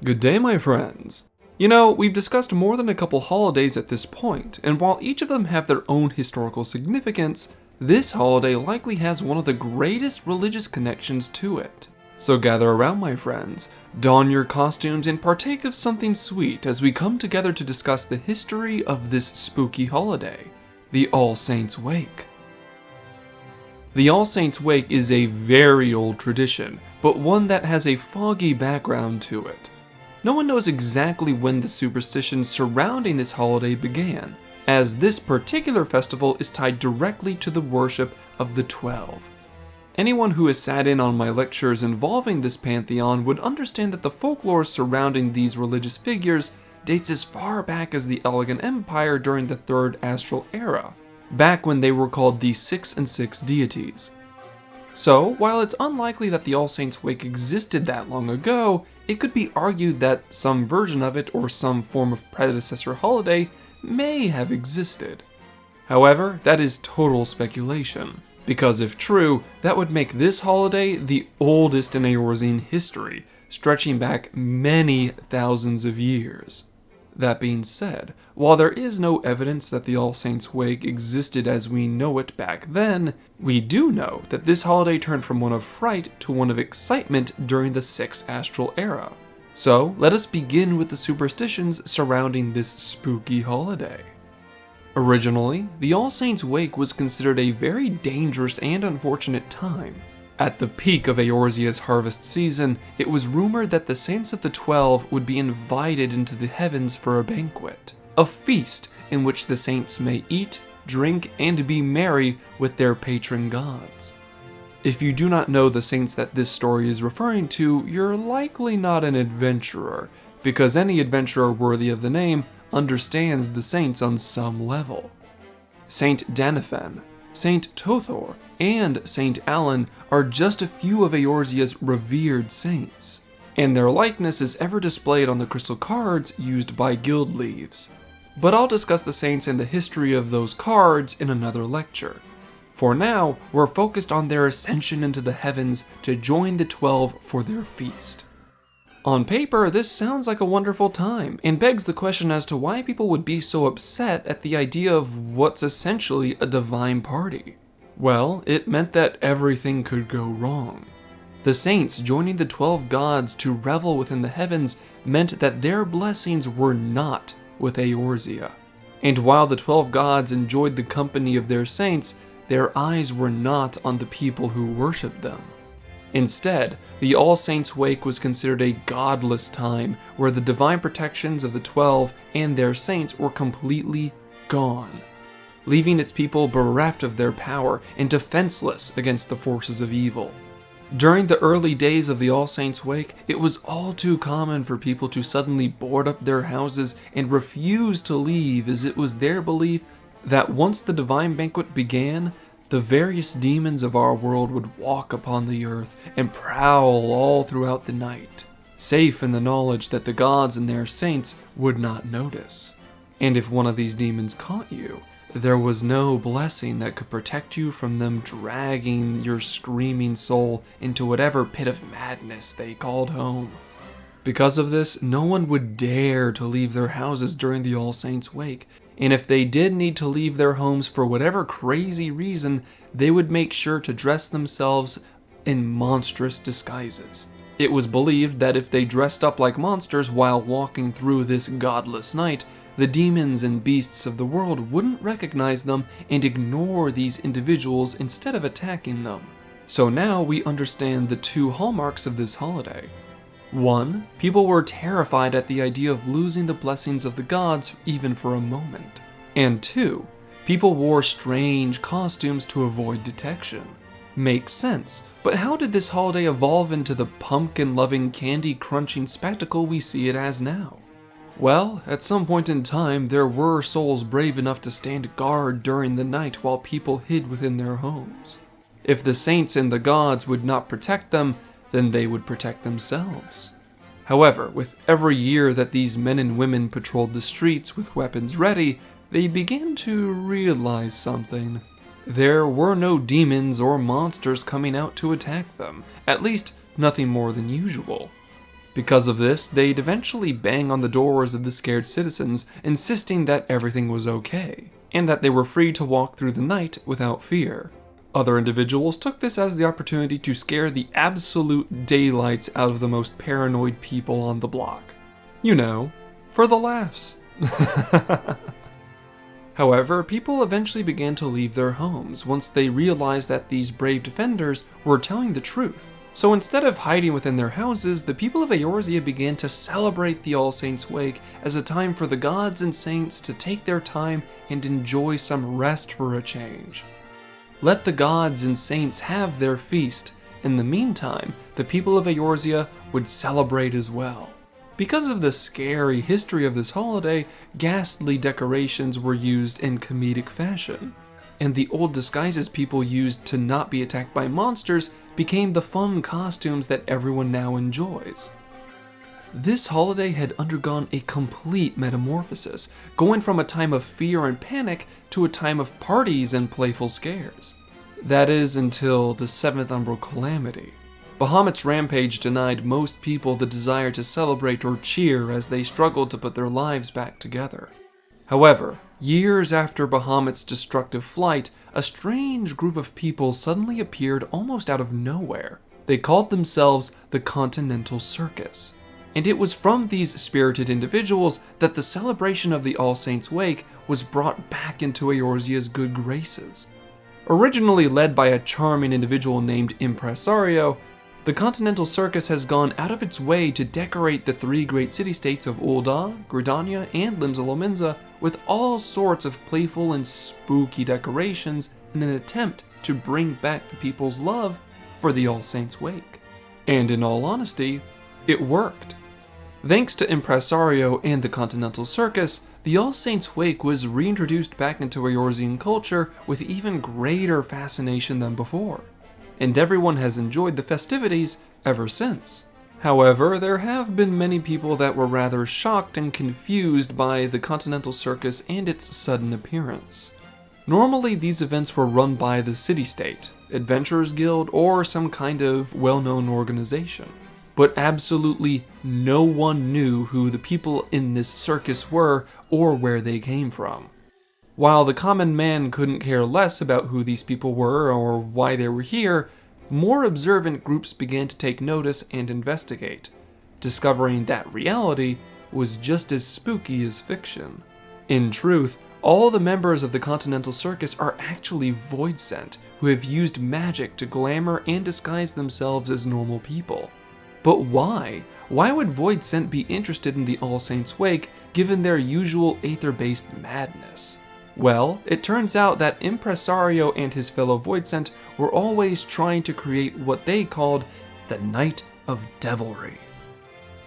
Good day, my friends. You know, we've discussed more than a couple holidays at this point, and while each of them have their own historical significance, this holiday likely has one of the greatest religious connections to it. So gather around, my friends, don your costumes, and partake of something sweet as we come together to discuss the history of this spooky holiday, the All Saints' Wake. The All Saints' Wake is a very old tradition, but one that has a foggy background to it. No one knows exactly when the superstitions surrounding this holiday began, as this particular festival is tied directly to the worship of the 12. Anyone who has sat in on my lectures involving this pantheon would understand that the folklore surrounding these religious figures dates as far back as the Elegant Empire during the Third Astral Era, back when they were called the 6 and 6 deities. So, while it's unlikely that the All Saints' Wake existed that long ago, it could be argued that some version of it or some form of predecessor holiday may have existed. However, that is total speculation, because if true, that would make this holiday the oldest in Eorzean history, stretching back many thousands of years. That being said, while there is no evidence that the All Saints' Wake existed as we know it back then, we do know that this holiday turned from one of fright to one of excitement during the 6th Astral Era. So, let us begin with the superstitions surrounding this spooky holiday. Originally, the All Saints' Wake was considered a very dangerous and unfortunate time. At the peak of Eorzea's harvest season, it was rumored that the Saints of the 12 would be invited into the heavens for a banquet, a feast in which the saints may eat, drink, and be merry with their patron gods. If you do not know the saints that this story is referring to, you're likely not an adventurer, because any adventurer worthy of the name understands the saints on some level. Saint Danaphen, Saint Tothor, and Saint Alan are just a few of Eorzea's revered saints, and their likeness is ever displayed on the crystal cards used by guild leaves. But I'll discuss the saints and the history of those cards in another lecture. For now, we're focused on their ascension into the heavens to join the 12 for their feast. On paper, this sounds like a wonderful time, and begs the question as to why people would be so upset at the idea of what's essentially a divine party. Well, it meant that everything could go wrong. The saints joining the 12 gods to revel within the heavens meant that their blessings were not with Eorzea. And while the 12 gods enjoyed the company of their saints, their eyes were not on the people who worshipped them. Instead, the All Saints' Wake was considered a godless time where the divine protections of the 12 and their saints were completely gone, leaving its people bereft of their power and defenseless against the forces of evil. During the early days of the All Saints' Wake, it was all too common for people to suddenly board up their houses and refuse to leave, as it was their belief that once the divine banquet began, the various demons of our world would walk upon the earth and prowl all throughout the night, safe in the knowledge that the gods and their saints would not notice. And if one of these demons caught you, there was no blessing that could protect you from them dragging your screaming soul into whatever pit of madness they called home. Because of this, no one would dare to leave their houses during the All Saints' Wake, and if they did need to leave their homes for whatever crazy reason, they would make sure to dress themselves in monstrous disguises. It was believed that if they dressed up like monsters while walking through this godless night, the demons and beasts of the world wouldn't recognize them and ignore these individuals instead of attacking them. So now we understand the two hallmarks of this holiday. 1. People were terrified at the idea of losing the blessings of the gods even for a moment. And 2. People wore strange costumes to avoid detection. Makes sense, but how did this holiday evolve into the pumpkin-loving, candy-crunching spectacle we see it as now? Well, at some point in time, there were souls brave enough to stand guard during the night while people hid within their homes. If the saints and the gods would not protect them, then they would protect themselves. However, with every year that these men and women patrolled the streets with weapons ready, they began to realize something. There were no demons or monsters coming out to attack them, at least nothing more than usual. Because of this, they'd eventually bang on the doors of the scared citizens, insisting that everything was okay, and that they were free to walk through the night without fear. Other individuals took this as the opportunity to scare the absolute daylights out of the most paranoid people on the block. You know, for the laughs. However, people eventually began to leave their homes once they realized that these brave defenders were telling the truth. So instead of hiding within their houses, the people of Eorzea began to celebrate the All Saints' Wake as a time for the gods and saints to take their time and enjoy some rest for a change. Let the gods and saints have their feast. In the meantime, the people of Eorzea would celebrate as well. Because of the scary history of this holiday, ghastly decorations were used in comedic fashion, and the old disguises people used to not be attacked by monsters became the fun costumes that everyone now enjoys. This holiday had undergone a complete metamorphosis, going from a time of fear and panic to a time of parties and playful scares. That is, until the 7th Umbral Calamity. Bahamut's rampage denied most people the desire to celebrate or cheer as they struggled to put their lives back together. However, years after Bahamut's destructive flight, a strange group of people suddenly appeared almost out of nowhere. They called themselves the Continental Circus. And it was from these spirited individuals that the celebration of the All Saints' Wake was brought back into Eorzea's good graces. Originally led by a charming individual named Impresario, the Continental Circus has gone out of its way to decorate the 3 great city-states of Ul'dah, Gridania, and Limsa-Lominsa with all sorts of playful and spooky decorations in an attempt to bring back the people's love for the All Saints' Wake. And in all honesty, it worked. Thanks to Impresario and the Continental Circus, the All Saints' Wake was reintroduced back into Eorzean culture with even greater fascination than before, and everyone has enjoyed the festivities ever since. However, there have been many people that were rather shocked and confused by the Continental Circus and its sudden appearance. Normally, these events were run by the city-state, Adventurers Guild, or some kind of well-known organization. But absolutely no one knew who the people in this circus were or where they came from. While the common man couldn't care less about who these people were or why they were here, more observant groups began to take notice and investigate, discovering that reality was just as spooky as fiction. In truth, all the members of the Continental Circus are actually void-sent who have used magic to glamour and disguise themselves as normal people. But why? Why would void-sent be interested in the All Saints' Wake given their usual aether-based madness? Well, it turns out that Impresario and his fellow void-sent were always trying to create what they called the Night of Devilry.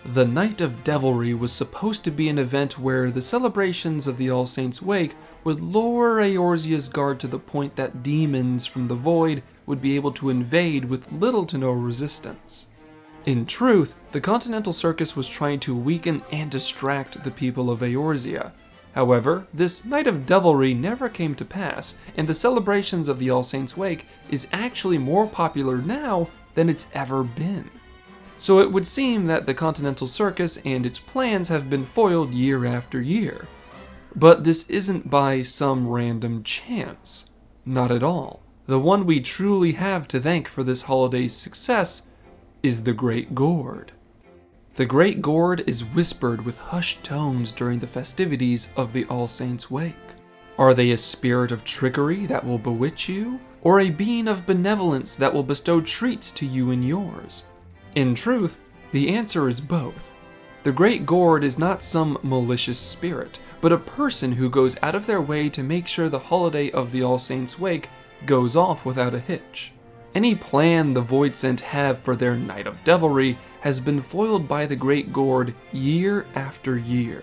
The Night of Devilry was supposed to be an event where the celebrations of the All Saints' Wake would lower Eorzea's guard to the point that demons from the void would be able to invade with little to no resistance. In truth, the Continental Circus was trying to weaken and distract the people of Eorzea. However, this Night of Devilry never came to pass, and the celebrations of the All Saints' Wake is actually more popular now than it's ever been. So it would seem that the Continental Circus and its plans have been foiled year after year. But this isn't by some random chance. Not at all. The one we truly have to thank for this holiday's success is the Great Gourd. The Great Gourd is whispered with hushed tones during the festivities of the All Saints' Wake. Are they a spirit of trickery that will bewitch you, or a being of benevolence that will bestow treats to you and yours? In truth, the answer is both. The Great Gourd is not some malicious spirit, but a person who goes out of their way to make sure the holiday of the All Saints' Wake goes off without a hitch. Any plan the Voidsent have for their Night of Devilry has been foiled by the Great Gourd year after year.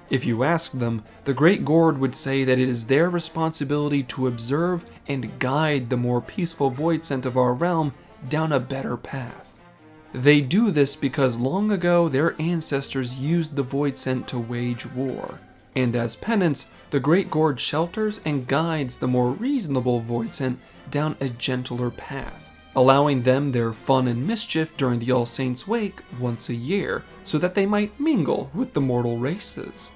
If you ask them, the Great Gourd would say that it is their responsibility to observe and guide the more peaceful Voidsent of our realm down a better path. They do this because long ago their ancestors used the Voidsent to wage war, and as penance, the Great Gourd shelters and guides the more reasonable Voidsent down a gentler path, allowing them their fun and mischief during the All Saints' Wake once a year, so that they might mingle with the mortal races.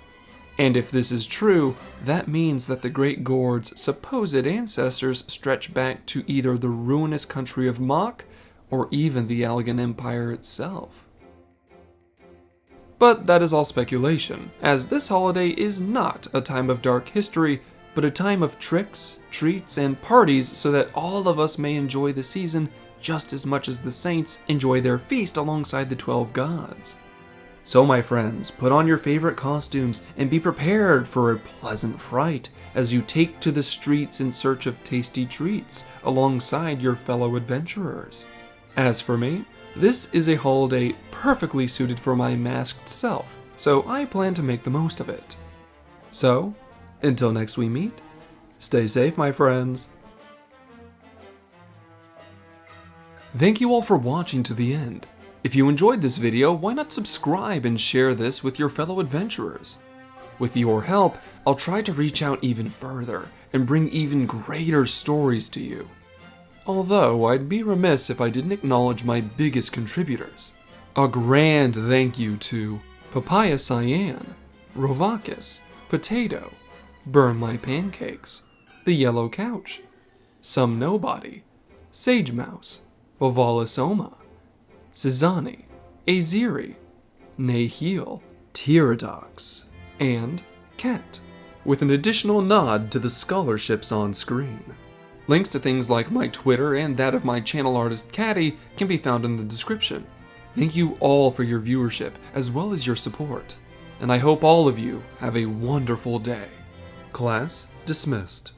And if this is true, that means that the Great Gourd's supposed ancestors stretch back to either the ruinous country of Mach, or even the Allegan Empire itself. But that is all speculation, as this holiday is not a time of dark history, but a time of tricks, treats, and parties so that all of us may enjoy the season just as much as the saints enjoy their feast alongside the 12 gods. So my friends, put on your favorite costumes and be prepared for a pleasant fright as you take to the streets in search of tasty treats alongside your fellow adventurers. As for me, this is a holiday perfectly suited for my masked self, so I plan to make the most of it. So, until next we meet, stay safe, my friends. Thank you all for watching to the end. If you enjoyed this video, why not subscribe and share this with your fellow adventurers? With your help, I'll try to reach out even further and bring even greater stories to you. Although, I'd be remiss if I didn't acknowledge my biggest contributors. A grand thank you to Papaya Cyan, Rovakis, Potato, Burn My Pancakes, The Yellow Couch, Some Nobody, Sage Mouse, Vovalisoma, Cizani, Aziri, Nahil, Tyradox, and Cat, with an additional nod to the scholarships on screen. Links to things like my Twitter and that of my channel artist Catty can be found in the description. Thank you all for your viewership as well as your support, and I hope all of you have a wonderful day. Class dismissed.